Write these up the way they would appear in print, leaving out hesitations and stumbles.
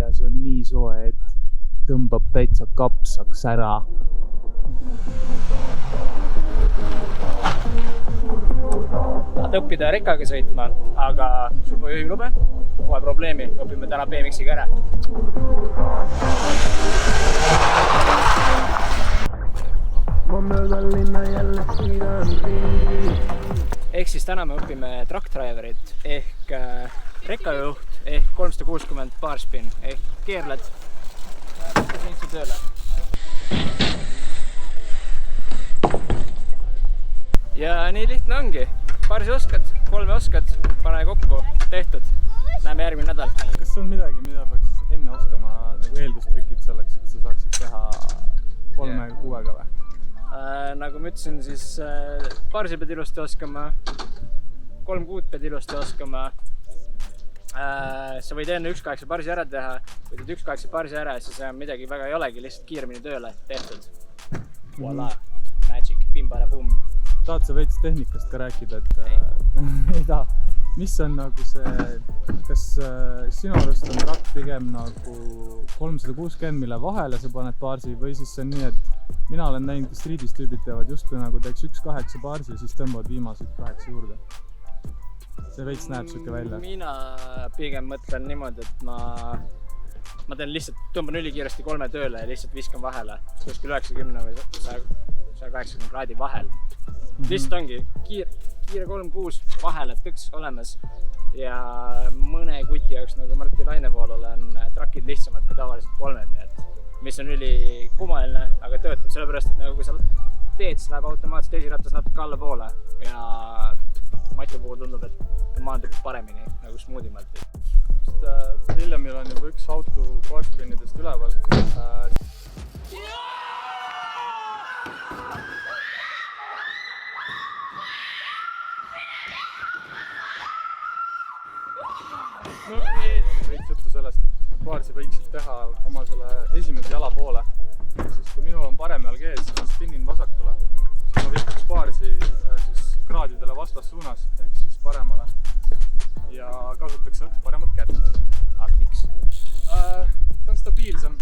ja see on nii soe, et tõmbab täitsa kapsaks ära. Tahad õppida rekkaga sõitma, aga sul pole juhilube? Pole probleemi, õpime täna BMX-iga ära. Ma möödan linna jälle sõidan ringi. Ehk siis täna me õpime truck driverit ehk rekkajuht ehk 360 barspin ehk keerled ja tööle. Ja nii lihtne ongi. Paarsi oskad, 3 oskad, pane kokku, tehtud. Näeme järgmine nädal. Kas on midagi, mida peaks enne oskama nagu eeldustrükid selleks, et sa saaksid teha 3-6-ga või? Nagu ma ütlesin, siis paarsi pead ilusti oskama, 3 kuud pead ilusti oskama. Sa võid enne 1.8 paarsi ära teha, kui teed 1.8 paarsi ära, siis midagi väga ei olegi, lihtsalt kiiremini tööle tehtud. Voila, magic, bim-bara-bum. Tahad sa veits tehnikast ka rääkida, et ei taha. Mis on nagu see, kas sinu arust on truck pigem nagu 360, mille vahele sa paned paarsi või siis see on nii, et mina olen näinud, kes streetis tüübid teevad justkui nagu teeks 1.8 paarsi ja siis tõmbavad viimase 1.8 juurde. See veits näeb siuke välja. Mina pigem mõtlen niimoodi, et ma teen lihtsalt, tõmban ülikiiresti 3 tööle ja lihtsalt viskan vahele kuskil 90 või 180 kraadi vahel. Lihtsalt ongi kiire 3-6 vahele tõks olemas ja mõne kuti jaoks nagu Martti Lainevoolule on truckid lihtsamad kui tavaliselt 3, mis on üli kummaline, aga töötab sellepärast, et nagu kui sa teed, siis läheb automaatselt esiratas natuke allapoole ja Mati puhul tundub, et maandub paremini nagu smoodimalt. Williamil on juba üks auto barspinidest üleval. Võiks juttu sellest, et paarsi võiksid teha oma selle esimese jala poole. Siis kui minul on parem jalg ees, siis ma spinnin vasakule. Siis ma viskaks paarsi kraadidele vastassuunas, ehk siis paremale. Ja kasutaks paremat kätt. Aga miks? Ta on stabiilsem.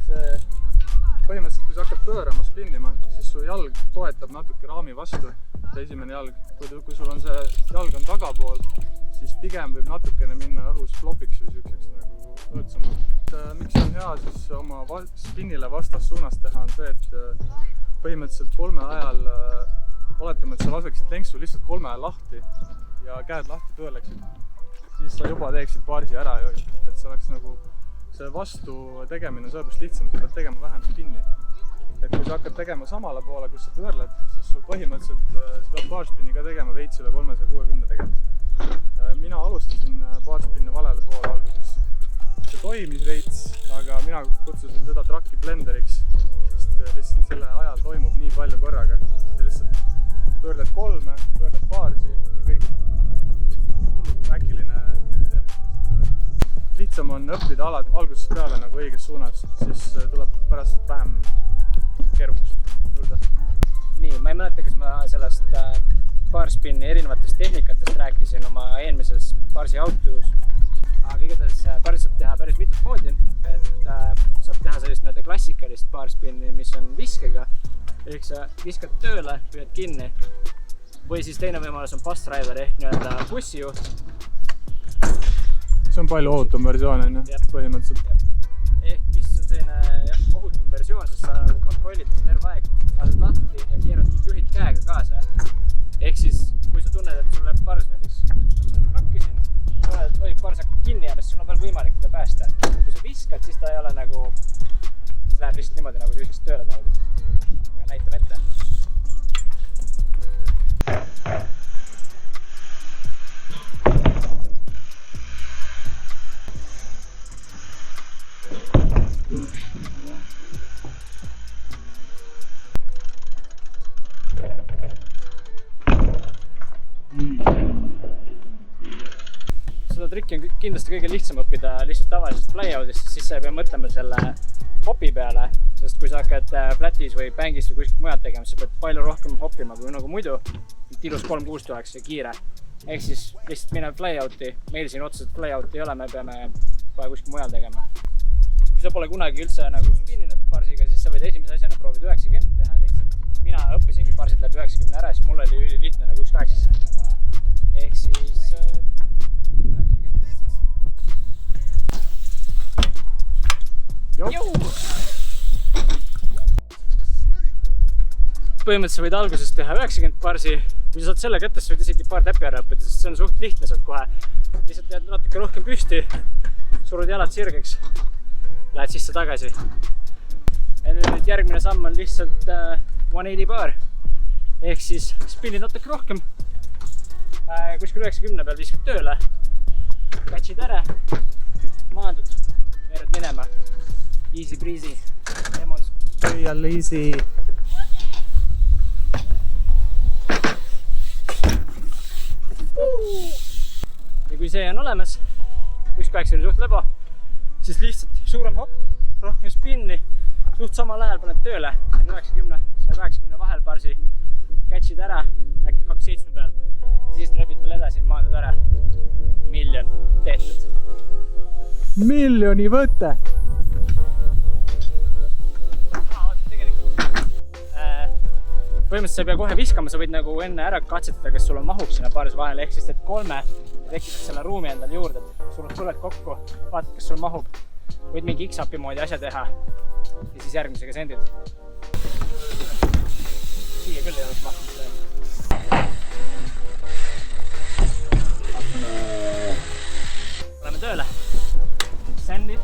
See põhimõtteliselt, kui sa hakkad pöörama, spinnima, siis su jalg toetab natuke raami vastu. See esimene jalg. Kui sul on see jalg on tagapool, siis pigem võib natukene minna õhus flopiks või süükseks nagu õõtsamalt. Miks on hea siis oma spinnile vastassuunas teha on see, et põhimõtteliselt 3 ajal oletame, et sa laseksid lenksu lihtsalt 3 ajal lahti ja käed lahti tööle läksid, siis sa juba teeksid paarsi ära, et see oleks nagu see vastu tegemine on sellepärast lihtsam, sa pead tegema vähem spinni. Et kui sa hakkad tegema samale poole, kus sa pöörled, siis sul põhimõtteliselt sa pead baarspinni ka tegema veits üle 360 tegelikult. Mina alustasin baarspinni valele poole alguses. See toimis veits, aga mina kutsusin seda trucki blenderiks, sest lihtsalt selle ajal toimub nii palju korraga. See lihtsalt pöörled 3, pöörled baarsi ja kõik hullult äkiline teema. Lihtsam on õppida algusest peale nagu õiges suunas, siis tuleb pärast vähem keerukust juurde. Nii, ma ei mäleta, kas ma sellest baarspinni erinevatest tehnikatest rääkisin oma eelmises baarsi autos. Aga igatahes baarsi saab teha päris mitut moodi, et saab teha sellist nii-öelda klassikalist baarspinni, mis on viskega. Ehk sa viskad tööle, püüad kinni. Või siis teine võimalus on bus driver ehk nii-öelda bussijuht. See on palju ohutum versioon, põhimõtteliselt. Ehk mis on selline ohutum versioon, sest sa kontrollid terve aeg, lased lahti ja keerad juhid käega kaasa. Ehk siis, kui sa tunned, et sulle paars näiteks rakkisin, tunned, et paars hakkab kinni jääma, siis sul on veel võimalik teda päästa. Kui sa viskad, siis ta ei ole nagu, siis läheb lihtsalt niimoodi, nagu sa viskaks tööle tavaliselt. Aga näitame ette. Seda trikki on kindlasti kõige lihtsam õppida lihtsalt tavalisest flyoutist, siis sa ei pea mõtlema selle hopi peale, sest kui sa hakkad flatis või bängis või kuskilt mujalt tegema, sa pead palju rohkem hoppima kui nagu muidu. Tilus 3-6 tuleks ja kiire. Ehk siis lihtsalt mine flyouti, meil siin otseselt flyouti ei ole, me peame kohe kuskil mujal tegema. kui sa pole kunagi üldse nagu spinninud parsiga, siis sa võid esimese asjana proovida 90 teha lihtsalt. Mina õppisingi parsid läbi 90 ära, siis mul oli ülilihtne nagu 180 kohe. Ehk siis 90. Põhimõtteliselt sa võid alguses teha 90 parsi. Kui sa saad selle kätte, sa võid isegi paar täppi ära õppida, sest see on suht lihtne saad kohe. Lihtsalt jääd natuke rohkem püsti, surud jalad sirgeks, lähed sisse tagasi. Ja nüüd järgmine samm on lihtsalt 180 bar. Ehk siis spinnid natuke rohkem. Kuskil 90 peal viskad tööle. Catchid ära, maandud, veered minema. Easy breezy, lemons. Jälle easy. Ja kui see on olemas, 1.8 oli suht lebo, siis lihtsalt suurem hopp, rohkem spinni, suht samal ajal paned tööle, 90-180 vahel parsi, catchid ära, äkki 2.7 peal ja siis rebid veel edasi, maandud ära. Miljon tehtud. Miljoni võte! Põhimõtteliselt sa ei pea kohe viskama, sa võid nagu enne ära katsetada, kas sul on mahub sinna paaris vahele, ehk siis teed 3 ja tekitad selle ruumi endale juurde, surud tuled kokku, vaatad, kas sul mahub. Võid mingi X-upi moodi asja teha ja siis järgmisega sendid. Siia küll ei oleks mahtud. Oleme tööle. Sendid.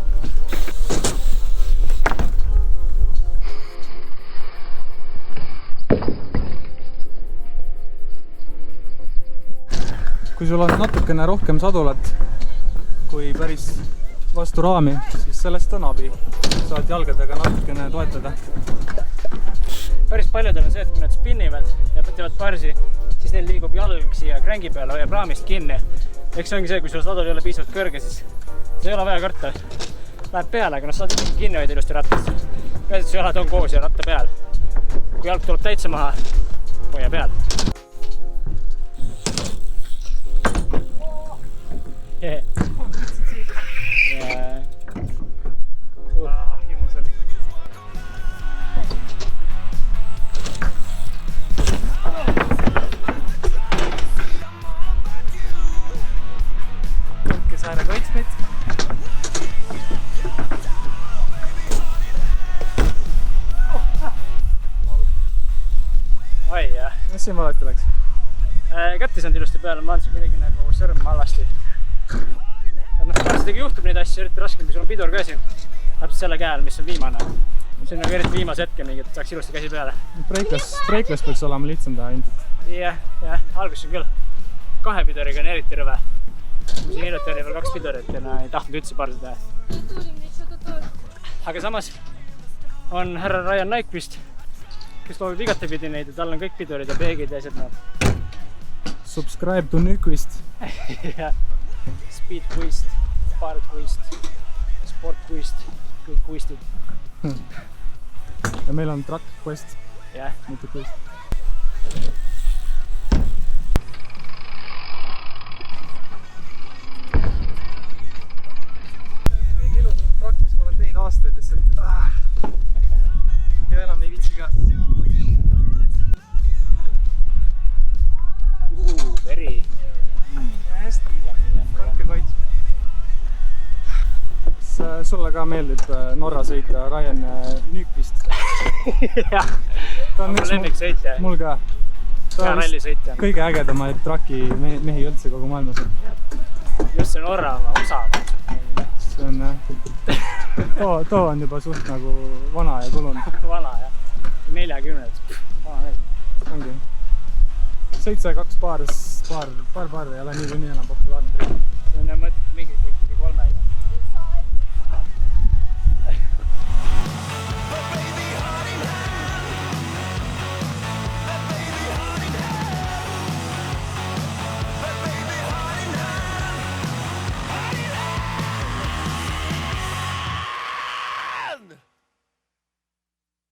Kui sul on natukene rohkem sadulat kui päris vastu raami, siis sellest on abi. Saad jalgadega natukene toetada. Päris paljudel on see, et kui nad spinnivad ja teevad parsi, siis neil liigub jalg siia krängi peale, hoiab raamist kinni. Eks see ongi see, kui sul sadul ei ole piisavalt kõrge, siis see ei ole vaja karta. Läheb peale, aga saad kinni hoida ilusti rattast. Peas, et su jalad on koos ja ratta peal. Kui jalg tuleb täitsa maha, hoia peal. Hirmus oli. Tõrkesaare kaitsmeid. Oi jah. Mis siin valesti läks? Kätt ei saanud ilusti peale, ma andsin kuidagi nagu sõrm halvasti. Pärast juhtub neid asju, eriti raskem, kui sul on pidur ka siin. Täpselt selle käel, mis on viimane. See on nagu eriti viimase hetkeni, et saaks ilusti käsi peale. Breiklas peaks olema lihtsam teha ilmselt. Jah, alguses on küll. 2 piduriga on eriti rõve. Siin hiljuti oli veel 2 pidurit ja ei tahtnud üldse parsi teha. Aga samas on härra Ryan Nyquist, kes loobib igatepidi neid ja tal on kõik pidurid ja peegid ja asjad. Subscribe to Nyquist. Speed Quist, Bar Quist, Sport Quist, kõik Quistid. Ja meil on Truck Quest, mitte Quist. Kõige ilusam truck, mis ma olen teinud aastaid lihtsalt. Ja enam ei viitsi ka. Veri. Hästi. Tarke kaits. Kas sulle ka meeldib Norra sõita Ryan Nyquist? Jah, on lemmiksõitja. Mul ka. Hea rallisõitja. Kõige ägedamaid traki mehi üldse kogu maailmas. Just see Norra osav. See on too on juba suht nagu vana ja kulunud. Vana jah. 40. Vana mees. Ongi. 7-2 paar ei ole nii enam populaarne. See on mingi 3-ga.